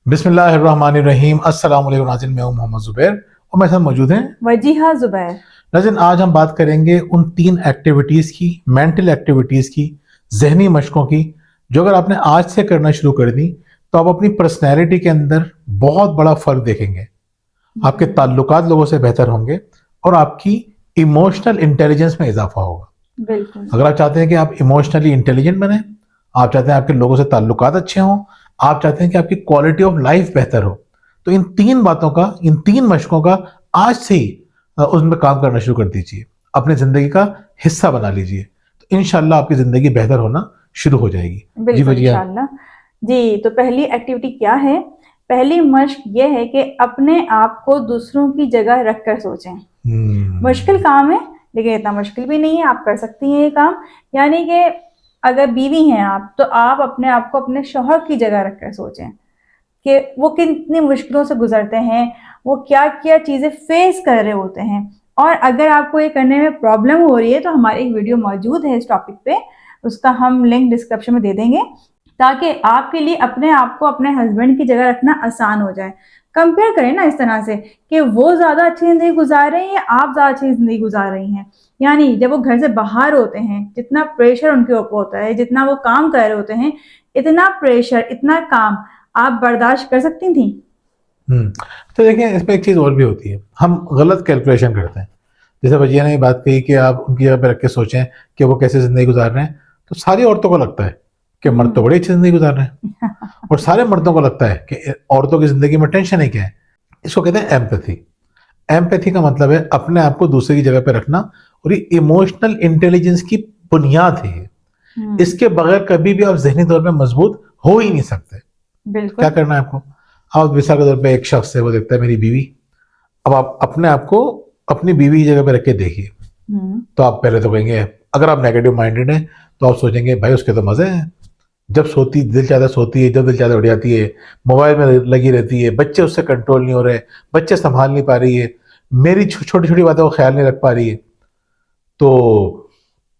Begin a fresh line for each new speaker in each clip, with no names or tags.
बिस्मिल्लाहिर्रहमानिर्रहीम। अस्सलाम वालेकुम नाज़रीन, मैं हूं मोहम्मद ज़ुबैर और मेरे साथ मौजूद हैं
वजीहा जुबैर।
नाज़रीन। आज हम बात करेंगे उन 3 एक्टिविटीज़ की, मेंटल एक्टिविटीज़ की, जहनी मशकों की, जो अगर आपने आज से करना शुरू कर दी तो आप अपनी पर्सनैलिटी के अंदर बहुत बड़ा फ़र्क देखेंगे। आपके ताल्लुकात लोगों से बेहतर होंगे और आपकी इमोशनल इंटेलिजेंस में इजाफा होगा।
बिल्कुल।
अगर आप चाहते हैं कि आप इमोशनली इंटेलिजेंट बने, आप चाहते हैं आपके लोगों से ताल्लुकात अच्छे हों, आप चाहते हैं कि आपकी क्वालिटी ऑफ लाइफ बेहतर हो, तो इन 3 बातों का, इन 3 मशकों का आज से ही उसमें काम करना शुरू कर दीजिए। अपनी ज़िंदगी का हिस्सा बना लीजिए, तो इंशाल्लाह आपकी ज़िंदगी बेहतर होना शुरू हो जाएगी। जी
बिल्कुल
वजिया।
इंशाल्लाह। जी, तो पहली एक्टिविटी क्या है? पहली मश्क ये है कि अपने आप को दूसरों की जगह रख कर सोचें। मुश्किल काम है, लेकिन इतना मुश्किल भी नहीं है, आप कर सकती हैं ये काम। यानी कि अगर बीवी हैं आप, तो आप अपने आप को अपने शौहर की जगह रख कर सोचें कि वो कितनी मुश्किलों से गुजरते हैं, वो क्या क्या चीज़ें फेस कर रहे होते हैं। और अगर आपको ये करने में प्रॉब्लम हो रही है तो हमारी एक वीडियो मौजूद है इस टॉपिक पे, उसका हम लिंक डिस्क्रिप्शन में दे देंगे, ताकि आपके लिए अपने आप को अपने हस्बैंड की जगह रखना आसान हो जाए। कंपेयर करें ना इस तरह से कि वो ज़्यादा अच्छी ज़िंदगी गुजार रहे हैं या आप ज़्यादा अच्छी ज़िंदगी गुजार रही हैं। यानी जब वो घर से बाहर होते हैं, जितना प्रेशर उनके ऊपर होता है, जितना वो काम कर रहे होते हैं, इतना प्रेशर, इतना काम आप बर्दाश्त कर सकती थी?
तो देखिए, इसमें एक चीज़ और भी होती है, हम गलत कैलकुलेशन करते हैं। जैसे भजिया ने ये बात कही कि आप उनकी जगह पे रख के सोचें कि वो कैसे ज़िंदगी गुजार रहे हैं, तो सारी औरतों को लगता है कि मर्द तो बड़ी अच्छी ज़िंदगी गुजार रहे हैं, और सारे मर्दों को लगता है कि औरतों की ज़िंदगी में टेंशन ही क्या है। इसको कहते हैं एम्पैथी। एम्पैथी का मतलब है अपने आप को दूसरे की जगह पे रखना, और ये इमोशनल इंटेलिजेंस की बुनियाद है ये। इसके बगैर कभी भी आप जहनी तौर पे मजबूत हो ही नहीं सकते। क्या
बिल्कुल।
करना है आपको? आप मिसाल के तौर पे एक शख्स है, वो देखता है मेरी बीवी, अब आप अपने आप को अपनी बीवी की जगह पे रख के देखिए। तो आप पहले तो कहेंगे, अगर आप नेगेटिव माइंडेड हैं तो आप सोचेंगे भाई उसके तो मजे हैं, जब सोती दिल चाहता सोती है, जब दिल चाहता उठ जाती है, मोबाइल में लगी रहती है, बच्चे उससे कंट्रोल नहीं हो रहे, बच्चे संभाल नहीं पा रही है, मेरी छोटी छोटी बातों का ख्याल नहीं रख पा रही है, तो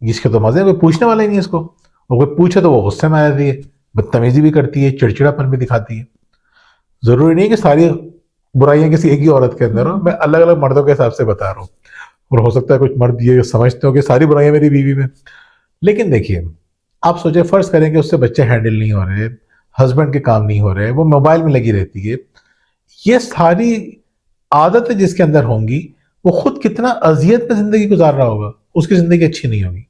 इसके तो मजे हैं, कोई पूछने वाला ही नहीं है इसको। और कोई पूछे तो वो गुस्से में आ जाती है, बदतमीजी भी करती है, चिड़चिड़ापन भी दिखाती है। जरूरी नहीं कि सारी बुराइयां किसी एक ही औरत के अंदर हो, मैं अलग अलग मर्दों के हिसाब से बता रहा हूँ। और हो सकता है कुछ मर्द ये समझते हो कि सारी बुराइयां मेरी बीवी में। लेकिन देखिए, आप सोचे, फर्ज करें कि उससे बच्चे हैंडल नहीं हो रहे, हस्बैंड के काम नहीं हो रहे, वो मोबाइल में लगी रहती है, ये सारी आदतें जिसके अंदर होंगी, वो खुद कितना अजियत में जिंदगी गुजार रहा होगा, उसकी जिंदगी अच्छी नहीं होगी।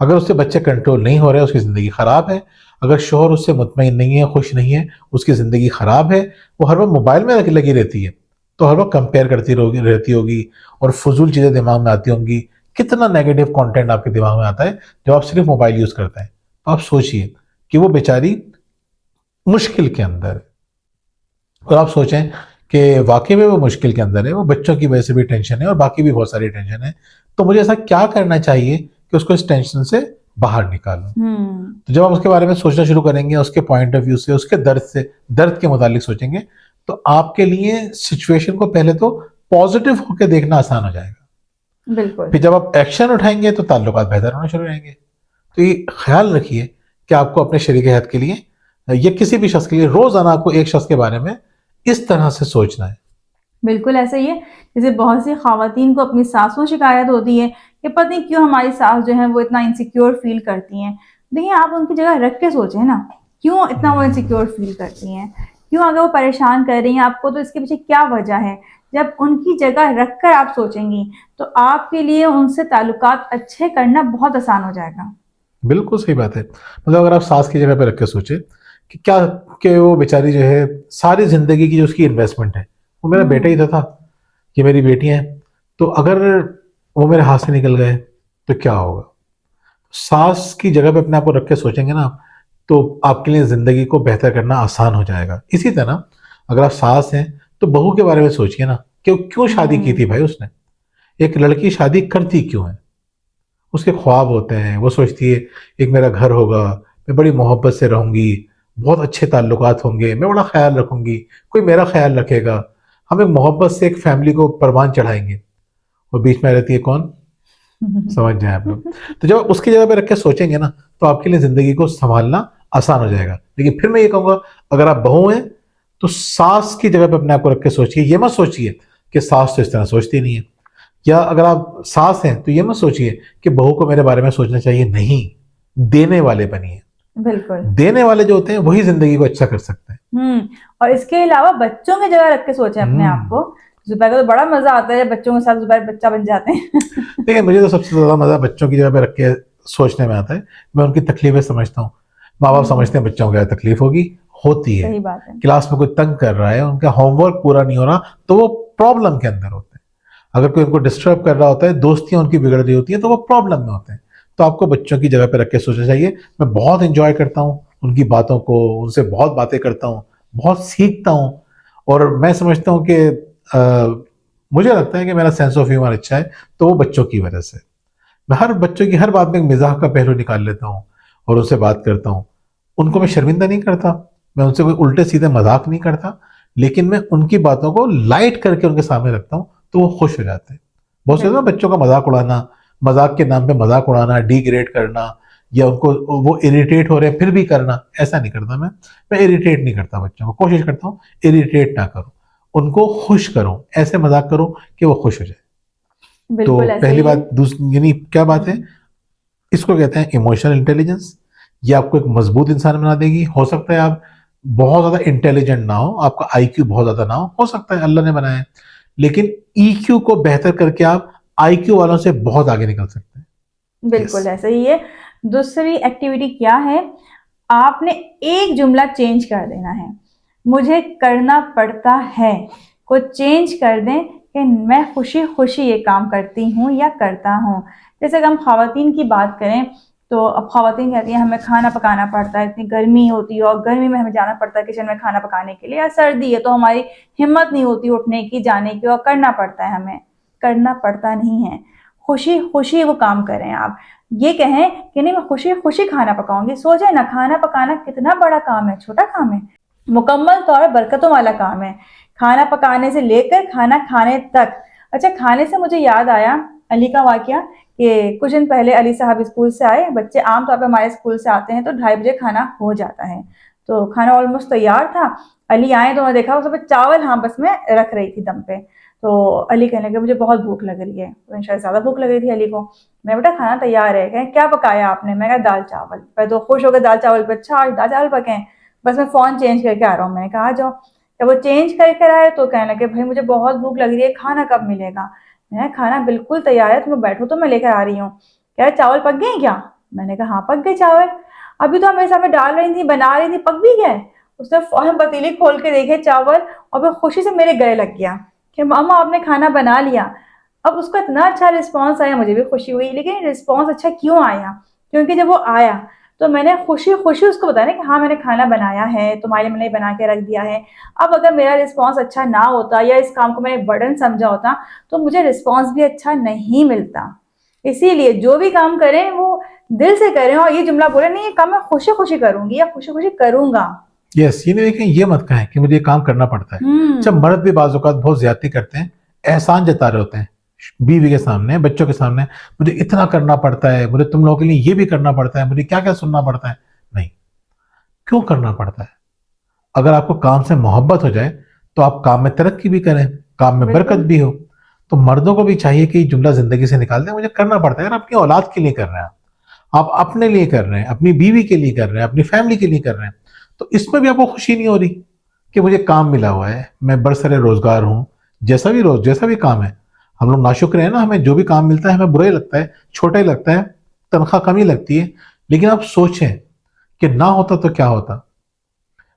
अगर उससे बच्चे कंट्रोल नहीं हो रहे, उसकी ज़िंदगी ख़राब है। अगर शोहर उससे मुतमईन नहीं है, खुश नहीं है, उसकी ज़िंदगी ख़राब है। वो हर वक्त मोबाइल में लगी रहती है, तो हर वक्त कंपेयर करती रहती होगी, और फजूल चीज़ें दिमाग में आती होंगी। कितना नेगेटिव कंटेंट आपके दिमाग में आता है जब आप सिर्फ मोबाइल यूज़ करते हैं। तो आप सोचिए कि वो बेचारी मुश्किल के अंदर है, और आप सोचें कि वाकई में वो मुश्किल के अंदर है, वो बच्चों की वजह से भी टेंशन है और बाकी भी बहुत सारी टेंशन है। तो मुझे ऐसा क्या करना चाहिए कि उसको इस टेंशन से बाहर निकालूं? तो जब आप उसके बारे में सोचना शुरू करेंगे, उसके पॉइंट ऑफ व्यू से, उसके दर्द से, दर्द के मुतालिक सोचेंगे, तो आपके लिए सिचुएशन को पहले तो पॉजिटिव होकर देखना आसान हो जाएगा।
बिल्कुल।
फिर जब आप एक्शन उठाएंगे तो ताल्लुकात बेहतर होना शुरू हो जाएंगे। तो ये ख्याल रखिए कि आपको अपने शरीक हयात के लिए, या किसी भी शख्स के लिए, रोजाना आपको एक शख्स के बारे में इस तरह से सोचना है।
बिल्कुल ऐसा ही है। जैसे बहुत सी ख़वातीन को अपनी सासों से शिकायत होती है कि पता नहीं क्यों हमारी सास जो है वो इतना इनसिक्योर फील करती हैं। देखिए, आप उनकी जगह रख के सोचें ना, क्यों इतना वो इनसिक्योर फील करती हैं? क्यों अगर वो परेशान कर रही हैं आपको, तो इसके पीछे क्या वजह है? जब उनकी जगह रख कर आप सोचेंगी, तो आपके लिए उनसे ताल्लुकात अच्छे करना बहुत आसान हो जाएगा।
बिल्कुल सही बात है। मतलब अगर आप सास की जगह पे रख के सोचे कि क्या, कि वो बेचारी जो है, सारी जिंदगी की जो उसकी इन्वेस्टमेंट है, वो मेरा बेटा ही था, ये मेरी बेटी है, तो अगर वो मेरे हाथ से निकल गए तो क्या होगा? सास की जगह पे अपने आप को रख के सोचेंगे ना, तो आपके लिए जिंदगी को बेहतर करना आसान हो जाएगा। इसी तरह अगर आप सास हैं तो बहू के बारे में सोचिए ना, क्यों क्यों शादी की थी भाई उसने? एक लड़की शादी करती क्यों है? उसके ख्वाब होते हैं, वो सोचती है एक मेरा घर होगा, मैं बड़ी मोहब्बत से रहूंगी, बहुत अच्छे ताल्लुकात होंगे, मैं बड़ा ख्याल रखूंगी, कोई मेरा ख्याल रखेगा, हम एक मोहब्बत से एक फैमिली को परवान चढ़ाएंगे। और बीच में रहती है कौन? समझ जाए आप लोग। तो जब आप उसकी जगह पे रख के सोचेंगे ना, तो आपके लिए जिंदगी को संभालना आसान हो जाएगा। लेकिन फिर मैं ये कहूँगा, अगर आप बहू हैं तो सास की जगह पे अपने आप को रख के सोचिए, ये मत सोचिए कि सास तो इस तरह सोचती नहीं है, या अगर आप सास हैं तो ये मत सोचिए कि बहू को मेरे बारे में सोचना चाहिए, नहीं। देने वाले बनिए,
बिल्कुल।
देने वाले जो होते हैं वही जिंदगी को अच्छा कर सकते हैं।
और इसके अलावा बच्चों की जगह रख के सोचें अपने आप को। जुबैर को तो बड़ा मजा आता है जब बच्चों के साथ जुबैर बच्चा बन जाते हैं।
देखिए, मुझे तो सबसे ज्यादा मजा बच्चों की जगह पे रख के सोचने में आता है। मैं उनकी तकलीफें समझता हूँ। माँ बाप समझते हैं बच्चों को क्या तकलीफ होगी, होती है।
सही बात है।
क्लास में कोई तंग कर रहा है, उनका होमवर्क पूरा नहीं हो रहा, तो वो प्रॉब्लम के अंदर होते हैं। अगर कोई उनको डिस्टर्ब कर रहा होता है, दोस्तियां उनकी बिगड़ रही होती है, तो वो प्रॉब्लम में होते हैं। तो आपको बच्चों की जगह पे रख के सोचना चाहिए। मैं बहुत इंजॉय करता हूँ उनकी बातों को, उनसे बहुत बातें करता हूँ, बहुत सीखता हूँ। और मैं समझता हूँ कि मुझे लगता है कि मेरा सेंस ऑफ ह्यूमर अच्छा है, तो वो बच्चों की वजह से। मैं हर बच्चों की हर बात में एक मिजाक का पहलू निकाल लेता हूँ और उनसे बात करता हूँ। उनको मैं शर्मिंदा नहीं करता, मैं उनसे कोई उल्टे सीधे मजाक नहीं करता, लेकिन मैं उनकी बातों को लाइट करके उनके सामने रखता हूँ, तो वो खुश हो जाते हैं। बहुत से ना बच्चों का मजाक उड़ाना, मजाक के नाम पे मजाक उड़ाना, डिग्रेड करना, या उनको वो इरिटेट हो रहे हैं फिर भी करना, ऐसा नहीं करता मैं इरिटेट नहीं करता बच्चों को। कोशिश करता हूँ इरिटेट ना करूँ, उनको खुश करूँ, ऐसे मजाक करूँ कि वो खुश हो जाए। तो
बिल्कुल ऐसे
पहली
ही है।
बात, दूसरी यानी क्या बात है, इसको कहते हैं इमोशनल इंटेलिजेंस। ये आपको एक मजबूत इंसान बना देगी। हो सकता है आप बहुत ज्यादा इंटेलिजेंट ना हो, आपका आईक्यू बहुत ज्यादा ना हो सकता है, अल्लाह ने बनाया है, लेकिन ईक्यू को बेहतर करके आप आईक्यू वालों से बहुत आगे निकल सकते हैं।
बिल्कुल ऐसे ही है। दूसरी एक्टिविटी क्या है, आपने एक जुमला चेंज कर देना है। मुझे करना पड़ता है को चेंज कर दें कि मैं खुशी खुशी ये काम करती हूँ या करता हूँ। जैसे कि हम खवातीन की बात करें तो अब खवातीन कहती हैं हमें खाना पकाना पड़ता है, इतनी गर्मी होती है और गर्मी में हमें जाना पड़ता है किचन में खाना पकाने के लिए, या सर्दी है तो हमारी हिम्मत नहीं होती उठने की जाने की और करना पड़ता है। हमें करना पड़ता नहीं है, खुशी खुशी वो काम करें। आप ये कहें कि नहीं मैं खुशी खुशी खाना पकाऊंगी। सोचे ना, खाना पकाना कितना बड़ा काम है, छोटा काम है, मुकम्मल तौर पर बरकतों वाला काम है, खाना पकाने से लेकर खाना खाने तक। अच्छा, खाने से मुझे याद आया अली का वाकया कि कुछ दिन पहले अली साहब स्कूल से आए। बच्चे आमतौर पर हमारे स्कूल से आते हैं तो 2:30 बजे खाना हो जाता है, तो खाना ऑलमोस्ट तैयार था। अली आए तो उन्होंने देखा उस पर चावल हाँ बस मैं रख रही थी दम पे। तो अली कहने लगे मुझे बहुत भूख लग रही है, तो शायद ज़्यादा भूख लग रही थी अली को। मैं बेटा खाना तैयार है। कहें क्या पकाया आपने? मैं कहा दाल चावल। मैं तो खुश हो गए दाल चावल पे, अच्छा आज दाल चावल पके हैं, बस मैं फ़ोन चेंज करके आ रहा हूँ। मैंने कहा आ जाओ। जब वो चेंज करके आए तो कहने लगे भाई मुझे बहुत भूख लग रही है, खाना कब मिलेगा? मैं खाना बिल्कुल तैयार है, तुम बैठो तो मैं लेकर आ रही हूँ। क्या चावल पक गए क्या? मैंने कहा हाँ पक गए चावल, अभी तो मेरे सामने डाल रही थी बना रही थी, पक भी गए। उसने फौरन पतीली खोल के देखे चावल और वो खुशी से मेरे गले लग गया कि मामा आपने खाना बना लिया। अब उसका इतना अच्छा रिस्पॉन्स आया, मुझे भी खुशी हुई। लेकिन रिस्पॉन्स अच्छा क्यों आया? क्योंकि जब वो आया तो मैंने खुशी खुशी उसको बताया कि हाँ मैंने खाना बनाया है, तुम्हारे लिए मैंने बना के रख दिया है। अब अगर मेरा रिस्पॉन्स अच्छा ना होता या इस काम को मैंने बर्डन समझा होता तो मुझे रिस्पॉन्स भी अच्छा नहीं मिलता। इसीलिए जो भी काम करें वो दिल से करें और ये जुमला बोले नहीं ये काम मैं खुशी खुशी करूंगी या खुशी खुशी करूंगा।
यस, ये नहीं देखें, ये मत कहें कि मुझे ये काम करना पड़ता है। जब मर्द भी बाज़ औक़ात बहुत ज्यादती करते हैं, एहसान जता रहे होते हैं बीवी के सामने, बच्चों के सामने, मुझे इतना करना पड़ता है, मुझे तुम लोगों के लिए ये भी करना पड़ता है, मुझे क्या क्या सुनना पड़ता है। नहीं, क्यों करना पड़ता है? अगर आपको काम से मोहब्बत हो जाए तो आप काम में तरक्की भी करें, काम में बरकत भी हो। तो मर्दों को भी चाहिए कि जुमला जिंदगी से निकाल दें, मुझे करना पड़ता है। यार अपनी औलाद के लिए कर रहे हैं आप अपने लिए कर रहे हैं, अपनी बीवी के लिए कर रहे हैं, अपनी फैमिली के लिए कर रहे हैं, तो इसमें भी आपको खुशी नहीं हो रही कि मुझे काम मिला हुआ है, मैं बरसरे रोजगार हूं। जैसा भी काम है, हम लोग नाशुक्र हैं ना, हमें जो भी काम मिलता है हमें बुरा ही लगता है, छोटा ही लगता है, तनख्वाह कम ही लगती है। लेकिन आप सोचें कि ना होता तो क्या होता।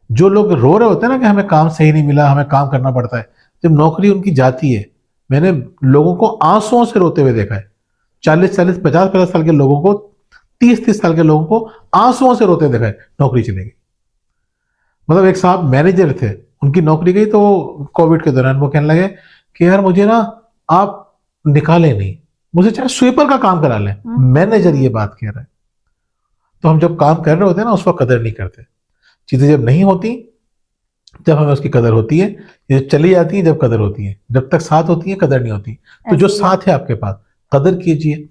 जो लोग रो रहे होते हैं ना कि हमें काम सही नहीं मिला, हमें काम करना पड़ता है, जब नौकरी उनकी जाती है, मैंने लोगों को आंसुओं से रोते हुए देखा है। 40-40, 50-50 साल के लोगों को, 30-30 साल के लोगों को आंसुओं से रोते देखा है, नौकरी चली गई। मतलब एक साहब मैनेजर थे, उनकी नौकरी गई, तो कोविड के दौरान वो कहने लगे कि यार मुझे ना आप निकाले नहीं, मुझे चाहे स्वीपर का काम करा लें। मैनेजर ये बात कह रहा है। तो हम जब काम कर रहे होते हैं ना, उसको कदर नहीं करते। चीजें जब नहीं होती, जब हमें उसकी कदर होती है, ये चली जाती है जब कदर होती है, जब तक साथ होती है कदर नहीं होती। तो जो साथ है आपके पास, कदर कीजिए,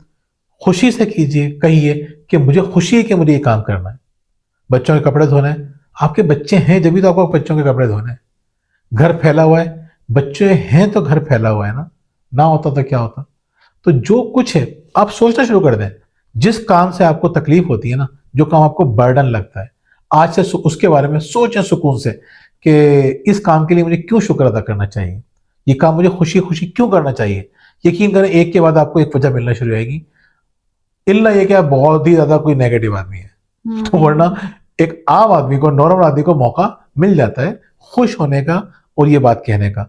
खुशी से कीजिए, कहिए कि मुझे खुशी है कि मुझे ये काम करना है। बच्चों के कपड़े धोने हैं, आपके बच्चे हैं जब भी तो आपको बच्चों के कपड़े धोने हैं। घर फैला हुआ है, बच्चे हैं तो घर फैला हुआ है ना होता तो क्या होता। तो जो कुछ है आप सोचना शुरू कर दें, जिस काम से आपको तकलीफ होती है ना, जो काम आपको बर्डन लगता है, आज से उसके बारे में सोचें सुकून से कि इस काम के लिए मुझे क्यों शुक्र अदा करना चाहिए, ये काम मुझे खुशी खुशी क्यों करना चाहिए। यकीन करें एक के बाद आपको एक वजह मिलना शुरू होगी, इल्ला ये कि आप बहुत ही ज्यादा कोई नेगेटिव आदमी है। तो वरना एक आम आदमी को, नॉर्मल आदमी को मौका मिल जाता है खुश होने का और ये बात कहने का।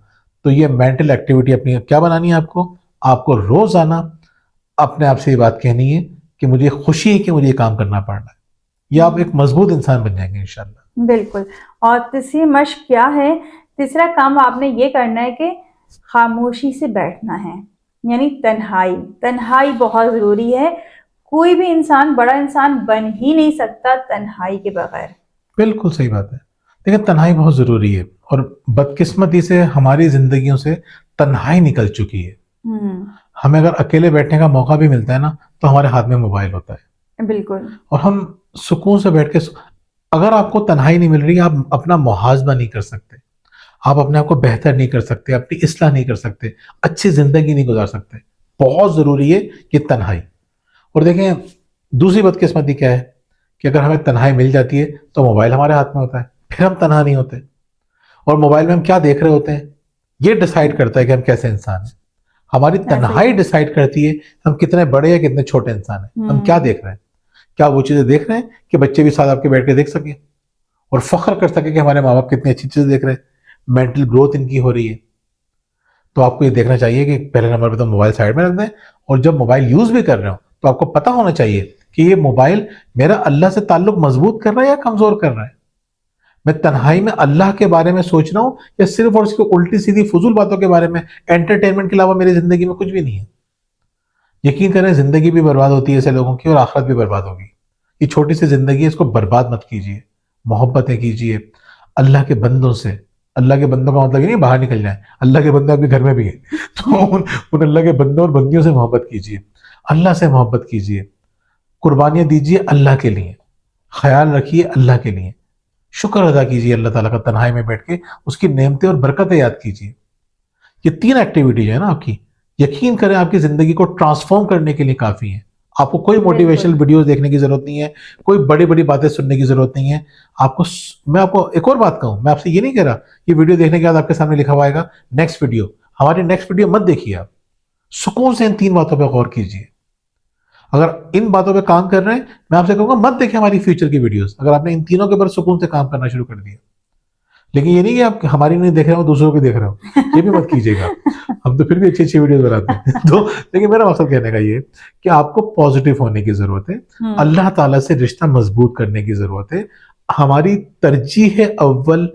तो ये मेंटल एक्टिविटी अपनी क्या बनानी है आपको रोजाना अपने आप से ये बात कहनी है कि मुझे खुशी है कि मुझे ये काम करना पड़ रहा है। ये आप एक मजबूत इंसान बन जाएंगे इंशाल्लाह।
बिल्कुल। और तीसरी मश्क क्या है, तीसरा काम आपने ये करना है कि खामोशी से बैठना है, यानी तन्हाई बहुत ज़रूरी है। कोई भी इंसान बड़ा इंसान बन ही नहीं सकता तन्हाई के बगैर।
बिल्कुल सही बात है। देखिए तन्हाई बहुत ज़रूरी है और बदकिस्मती से हमारी ज़िंदगियों से तन्हाई निकल चुकी है। हमें अगर अकेले बैठने का मौका भी मिलता है ना तो हमारे हाथ में मोबाइल होता है।
बिल्कुल।
और हम सुकून से बैठ के, अगर आपको तन्हाई नहीं मिल रही, आप अपना मुहासबा नहीं कर सकते, आप अपने आप को बेहतर नहीं कर सकते, अपनी इस्लाह नहीं कर सकते, अच्छी ज़िंदगी नहीं गुजार सकते। बहुत ज़रूरी है ये तन्हाई। और देखें दूसरी बदकिस्मती क्या है कि अगर हमें तन्हाई मिल जाती है तो मोबाइल हमारे हाथ में होता है, फिर हम तन्हा नहीं होते। और मोबाइल में हम क्या देख रहे होते हैं ये डिसाइड करता है कि हम कैसे इंसान हैं। हमारी तन्हाई डिसाइड करती है हम कितने बड़े या कितने छोटे इंसान हैं। हम क्या देख रहे हैं, क्या वो चीज़ें देख रहे हैं कि बच्चे भी साथ आपके बैठ के देख सके और फख्र कर सके कि हमारे माँ बाप कितनी अच्छी चीज़ें देख रहे हैं, मेंटल ग्रोथ इनकी हो रही है। तो आपको ये देखना चाहिए कि पहले नंबर पर तो मोबाइल साइड में रख दें, और जब मोबाइल यूज़ भी कर रहे हो तो आपको पता होना चाहिए कि ये मोबाइल मेरा अल्लाह से ताल्लुक मजबूत कर रहा है या कमज़ोर कर रहा है। मैं तन्हाई में अल्लाह के बारे में सोच रहा हूँ या सिर्फ और सिर्फ उल्टी सीधी फजूल बातों के बारे में, एंटरटेनमेंट के अलावा मेरी जिंदगी में कुछ भी नहीं है। यकीन करें जिंदगी भी बर्बाद होती है ऐसे लोगों की और आखिरत भी बर्बाद होगी। ये छोटी सी जिंदगी है, इसको बर्बाद मत कीजिए, मोहब्बतें कीजिए अल्लाह के बंदों से। अल्लाह के बंदों का मतलब ये नहीं बाहर निकल जाए, अल्लाह के बंदे आपके घर में भी है तो उन अल्लाह के बंदों और बंदियों से मोहब्बत कीजिए, अल्लाह से मोहब्बत कीजिए, कुर्बानियां दीजिए अल्लाह के लिए, ख्याल रखिए अल्लाह के लिए, शुक्र अदा कीजिए अल्लाह ताला का तन्हाई में बैठ के, उसकी नेमतें और बरकतें याद कीजिए। ये 3 एक्टिविटी जो है ना आपकी, यकीन करें आपकी जिंदगी को ट्रांसफॉर्म करने के लिए काफी है। आपको कोई मोटिवेशनल वीडियोस देखने की जरूरत नहीं है, कोई बड़ी बड़ी बातें सुनने की जरूरत नहीं है। मैं आपको एक और बात कहूं, मैं आपसे ये नहीं कह रहा ये वीडियो देखने के बाद आपके सामने लिखा हुआ आएगा नेक्स्ट वीडियो, हमारी नेक्स्ट वीडियो मत देखिए। आप सुकून से इन 3 बातों पर गौर कीजिए। अगर इन बातों पे काम कर रहे हैं, मैं आपसे कहूंगा मत देखें हमारी फ्यूचर की वीडियोस, अगर आपने इन तीनों के ऊपर सुकून से काम करना शुरू कर दिया। लेकिन ये नहीं कि आप हमारी नहीं देख रहे हो दूसरों की देख रहे हो, ये भी मत कीजिएगा। हम तो फिर भी अच्छी अच्छी वीडियोस बनाते हैं तो लेकिन मेरा मकसद कहने का ये कि आपको पॉजिटिव होने की जरूरत है, अल्लाह ताला से रिश्ता मजबूत करने की जरूरत है। हमारी तरजीह अव्वल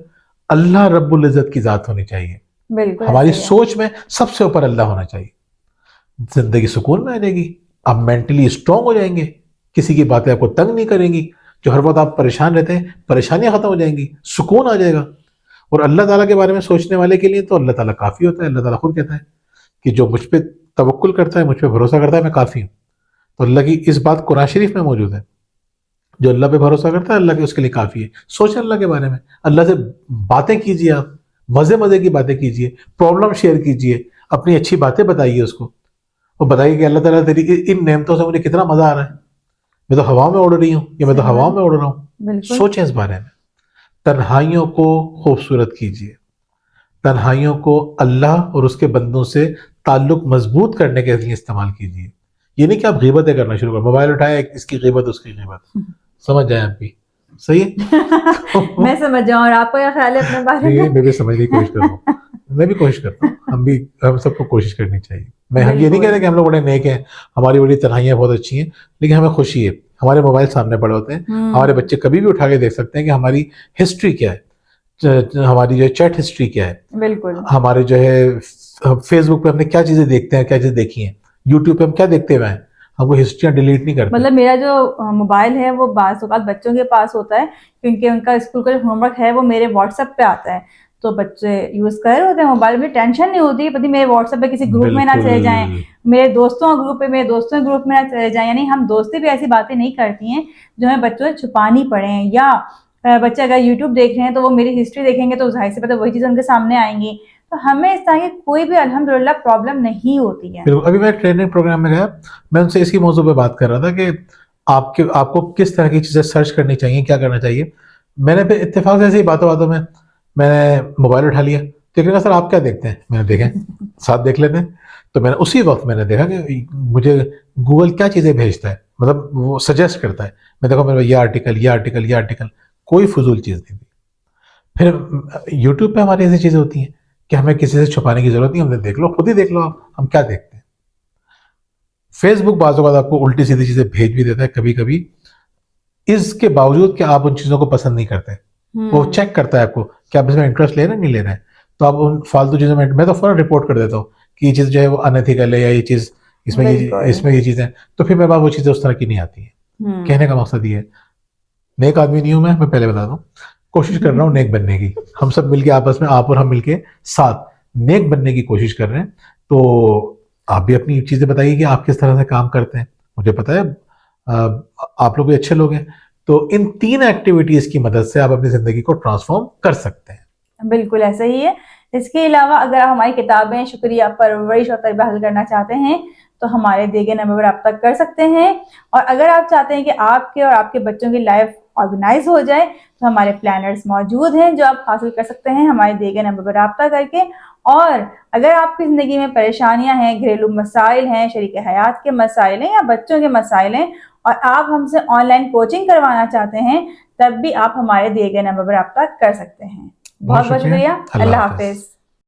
अल्लाह रब्बुल इज्जत की जात होनी चाहिए। हमारी सोच में सबसे ऊपर अल्लाह होना चाहिए। जिंदगी सुकून में आ जाएगी, आप मेंटली स्ट्रांग हो जाएंगे, किसी की बातें आपको तंग नहीं करेंगी। जो हर वक्त आप परेशान रहते हैं परेशानियां खत्म हो जाएंगी, सुकून आ जाएगा। और अल्लाह ताला के बारे में सोचने वाले के लिए तो अल्लाह ताला काफ़ी होता है। अल्लाह ताला खुद कहता है कि जो मुझ पर तवक्कुल करता है, मुझ पर भरोसा करता है, मैं काफ़ी हूँ। तो अल्लाह की इस बात कुरान शरीफ में मौजूद है, जो अल्लाह पे भरोसा करता है अल्लाह के उसके लिए काफ़ी है। सोचें अल्लाह के बारे में, अल्लाह से बातें कीजिए, आप मज़े मज़े की बातें कीजिए, प्रॉब्लम शेयर कीजिए, अपनी अच्छी बातें बताइए उसको, और बताइए कि अल्लाह ताला तेरी इन नेमतों से मुझे कितना मज़ा आ रहा है, मैं तो हवा में उड़ रही हूँ या मैं तो हवा में उड़ रहा हूँ। सोचें इस बारे में। तन्हाइयों को खूबसूरत कीजिए, तन्हाइयों को अल्लाह और उसके बंदों से ताल्लुक मजबूत करने के लिए इस्तेमाल कीजिए। ये नहीं कि आप गीबतें करना शुरू करो, मोबाइल उठाए इसकी गीबत उसकी गीबत, समझ जाए आप भी, सही है
मैं समझ जाऊँ। और आपको क्या ख्याल है अपने बारे में?
मैं भी समझने की कोशिश कर रहा हूँ, मैं भी कोशिश करता हूँ, हम सबको कोशिश करनी चाहिए। हम ये नहीं कह रहे कि हम लोग बड़े नेक हैं, हमारी बड़ी तन्हाइयाँ बहुत अच्छी हैं, लेकिन हमें खुशी है हमारे मोबाइल सामने पड़े होते हैं, हमारे बच्चे कभी भी उठा के देख सकते हैं कि हमारी हिस्ट्री क्या है, हमारी जो है चैट हिस्ट्री क्या है,
बिल्कुल
हमारे जो है फेसबुक पे हमने क्या चीजें देखते हैं, क्या चीजें देखी हैं, यूट्यूब पे हम क्या देखते हुए हैं, हमको हिस्ट्रियाँ डिलीट नहीं करते।
मतलब मेरा जो मोबाइल है वो बाज़ औक़ात बच्चों के पास होता है, क्योंकि उनका स्कूल का जो होमवर्क है वो मेरे व्हाट्सएप पे आता है, तो बच्चे यूज़ कर रहे होते हैं मोबाइल में, टेंशन नहीं होती पति मेरे व्हाट्सएप पे किसी ग्रुप में ना चले जाएं, मेरे दोस्तों ग्रुप पे मेरे दोस्तों के ग्रुप में ना चले जाएं। यानी हम दोस्ती भी ऐसी बातें नहीं करती हैं जो हमें बच्चों से छुपानी पड़े, या बच्चे अगर यूट्यूब देख रहे हैं तो वो मेरी हिस्ट्री देखेंगे तो जाहिर सी बात है वही चीज़ उनके सामने आएंगी। तो हमें इस तरह की कोई भी अल्हम्दुलिल्लाह प्रॉब्लम नहीं होती है।
बिल्कुल। अभी मैं ट्रेनिंग प्रोग्राम में गया, मैं उनसे इसी मौजू पे बात कर रहा था कि आपको किस तरह की चीज़ें सर्च करनी चाहिए, क्या करना चाहिए। मैंने फिर इत्तेफाक से ऐसे ही बातों बातों में मैंने मोबाइल उठा लिया, तो कहना सर आप क्या देखते हैं, मैंने देखें साथ देख लेते हैं। तो मैंने उसी वक्त मैंने देखा कि मुझे गूगल क्या चीज़ें भेजता है, मतलब वो सजेस्ट करता है। मैं देखो मेरे ये आर्टिकल, ये आर्टिकल, ये आर्टिकल, कोई फजूल चीज़ नहीं थी। फिर यूट्यूब पे हमारी ऐसी चीज़ें होती हैं कि हमें किसी से छुपाने की जरूरत नहीं, हमने देख लो, खुद ही देख लो आप हम क्या देखते हैं। फेसबुक बाज़ औक़ात आपको उल्टी सीधी चीज़ें भेज भी देता है कभी कभी, इसके बावजूद कि आप उन चीज़ों को पसंद नहीं करते। वो चेक करता है आपको कि आप इसमें इंटरेस्ट ले रहे हैं नहीं ले रहे हैं, तो आप उन फालतू चीज़ों में, मैं तो फौरन रिपोर्ट कर देता हूँ कि ये चीज़ जो है वो अनएथिकल है, या ये चीज़ इसमें ये चीज़ें, तो फिर मेरे पास वो चीज़ें उस तरह की नहीं आती हैं। कहने का मकसद ये है, नेक आदमी नहीं हूँ मैं पहले बता दूँ, कोशिश कर रहा हूँ नेक बनने की। हम सब मिलके आपस में, आप और हम मिलके साथ नेक बनने की कोशिश कर रहे हैं। तो आप भी अपनी चीज़ें बताइए कि आप किस तरह से काम करते हैं। मुझे पता है आप लोग भी अच्छे लोग हैं, तो इन 3 एक्टिविटीज़ की मदद से आप अपनी ज़िंदगी को ट्रांसफॉर्म कर सकते हैं।
बिल्कुल ऐसा ही है। इसके अलावा अगर आप हमारी किताबें शुक्रिया, परवरिश और तरबियत हासिल करना चाहते हैं तो हमारे दिए गए नंबर पर रब्ता कर सकते हैं। और अगर आप चाहते हैं कि आपके और आपके बच्चों की लाइफ ऑर्गेनाइज हो जाए तो हमारे प्लानर्स मौजूद हैं जो आप हासिल कर सकते हैं हमारे दिए गए नंबर पर रब्ता करके। और अगर आपकी ज़िंदगी में परेशानियां हैं, घरेलू मसाइल हैं, शरीक हयात के मसाइल हैं या बच्चों के मसाइल हैं और आप हमसे ऑनलाइन कोचिंग करवाना चाहते हैं, तब भी आप हमारे दिए गए नंबर पर रब्ता कर सकते हैं। बहुत बहुत शुक्रिया। अल्लाह हाफिज।